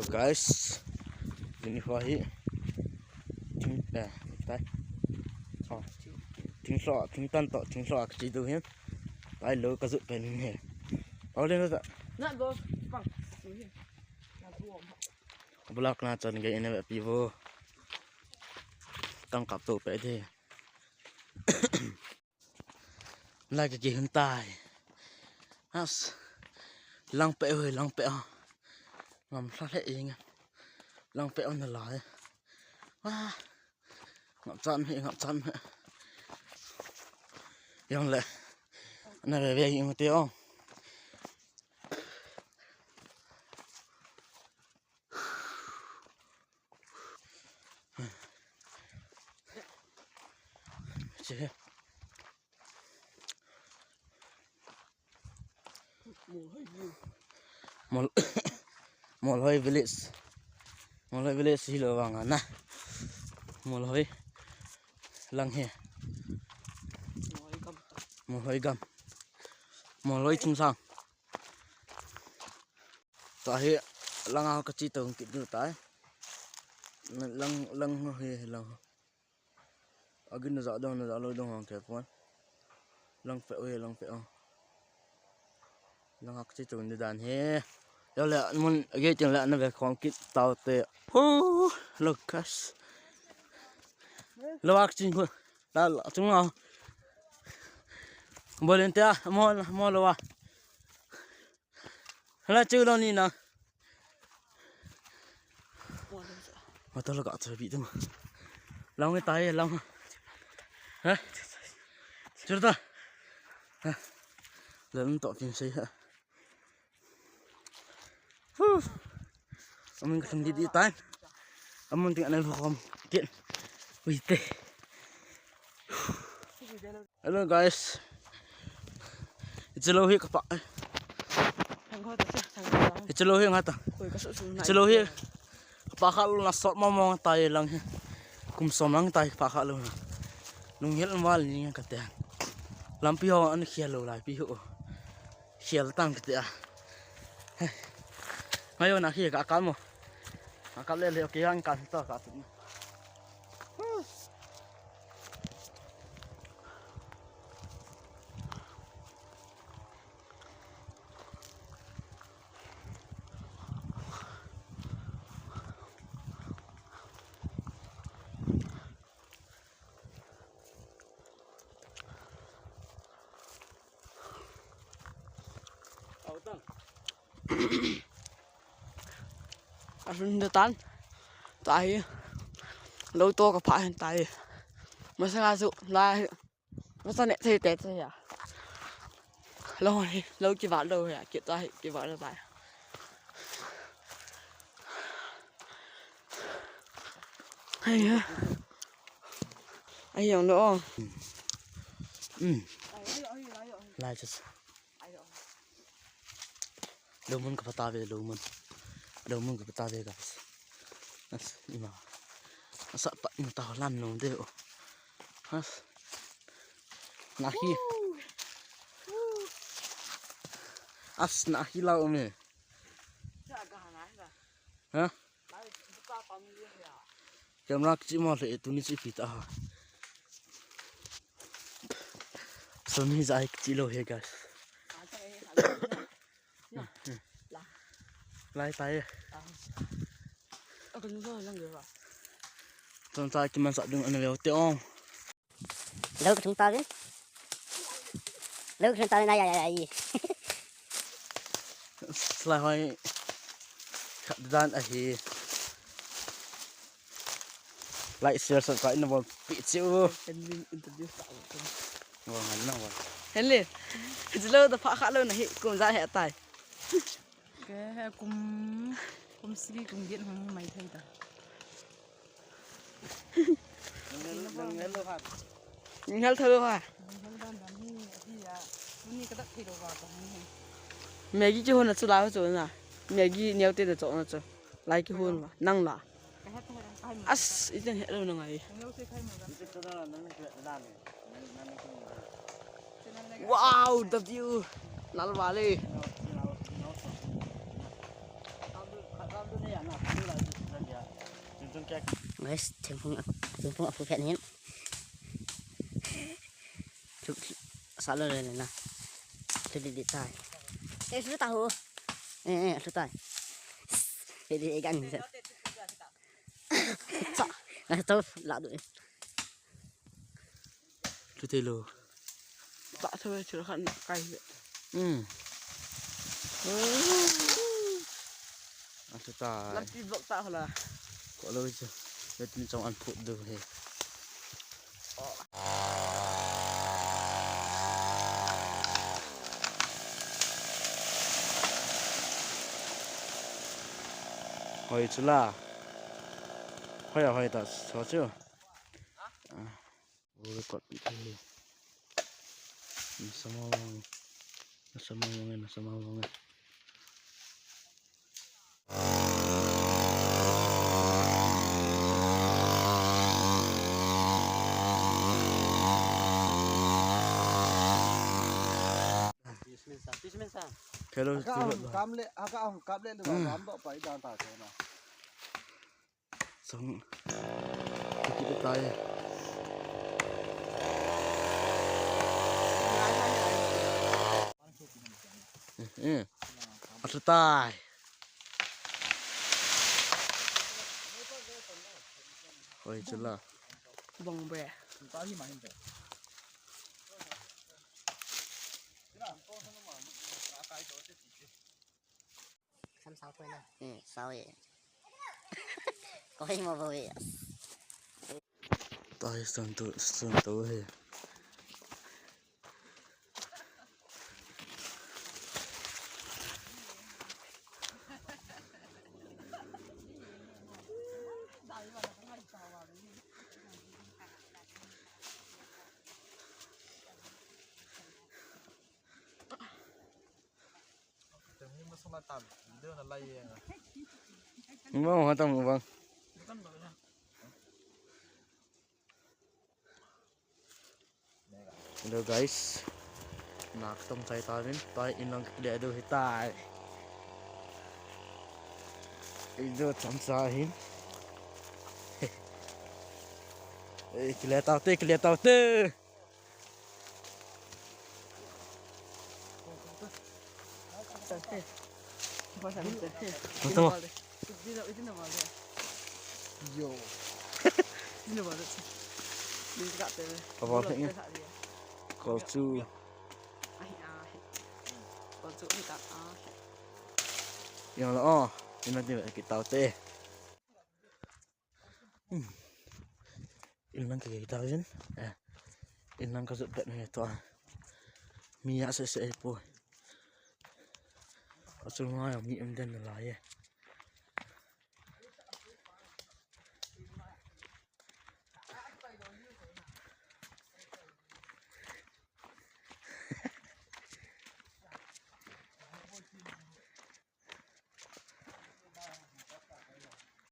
Hello guys, ini fahi ting tai ting so ting tan to ting so ak chi tu hen tai lo ka zu pen he au le na na bo pang na tuom blok na chan ge ene pi vo tang kap to pe de lai ka ji hun tai as lang pe ơi lang pe ngam sa le ing lang pe on la wa ngam chan yang le na ve ve ing te on che Molhoi village hi lo wang na Molhoi lang he Molhoi gam Molhoi chung sang ta he lang a ka chi tong ki du tai lang he lang agin na za dong na lo dong hang ke pon lang pe lang a ka chi tong ni dan he yo le mun ge chang la na ve khong kit tao te look us lo ak chin ko la chung ngao bolen ta mo lo wa la chu lo ni na ma to lo ka chu bi tu long cái tay long hả chưa ta lớn to phim xây hả mình không đi tay mình tiếng này không kiện ui tê hello guys it's a low here các bạn it's a low here ngata it's a low here pa khá luôn là sọt mong tay lang cùng xóm lang tay pa khá luôn nung hết mal như cái tiền làm pi ho anh khia lâu lại pi ho khia tăng cái tiền ngay hôm nay khi cả cán mà cán lên liệu kia anh cán to cả tụi anh tan tại lâu to cái phải tại mà sao dụ là nó sao lại thế tết thế à lâu cái vải lâu à kiện tại cái vải là tại hay ha anh hiểu nữa không lại chứ đâu muốn cái ta về đâu muốn cái ta về guys nhưng mà sợ bạn người ta lăn nó đều na hi na hi lao me hả camera chỉ mà lại tụi nó chỉ bị ta so mi zai chỉ lo he guys lại tay chúng ta chỉ mang sọt đường anh về tiêu lâu chúng ta đấy này gì lại hỏi khát đan ở thì lại sửa sọt cái nó vào bị chịu vào ngắn nào vậy hết liền chỉ lâu tập phá khá lâu này cùng ra hệ tài cái cùng xí cùng điện không mày thấy ta nhưng hết thơ à mẹ cái hôn là chú lái rồi nè mẹ cái neo tê được chỗ nó chứ lái cái hôn mà năng là as ít hết lâu này wow the view nal valley kek. Guys, tempung aku kat ni. Cuk salah le na. Tu di tai. Sudah tahu. Sudah tahu. Jadi ikan. Cak. Nah tahu lah tu. Tu telo. Tak sampai curhat nak kai. Atu tai. Nanti blok tak lah. Ko lo je. Dia tin trong ăn phụ được he. Hỏi chứ là hỏi ta sao chứ ôi cọt bị thay sama wong kalau kamle lu ram do pai dan ta thế nào xong kita tay atu tay hỏi chứ là Bong bè. Sam sao thôi nè. Sao vậy? Có gì mà vui. tay sơn tu he nhưng mà xong là tạm đưa là lay mau hả tông vâng hello guys nak tong tay tarin tay inang dia do hitai ido chansahin kelihatan te Pasal ni. Betul. Itu nama dia. yo Ini nama dia. Ini tak tu. Apa ni? Kalsu. Kalsu ni tak. Yang lah ini nanti kita tahu teh. Ilang kita tahu kan? Ilang kasut kat ni tu. Minyak sese po. Asul mai mi em den la ye.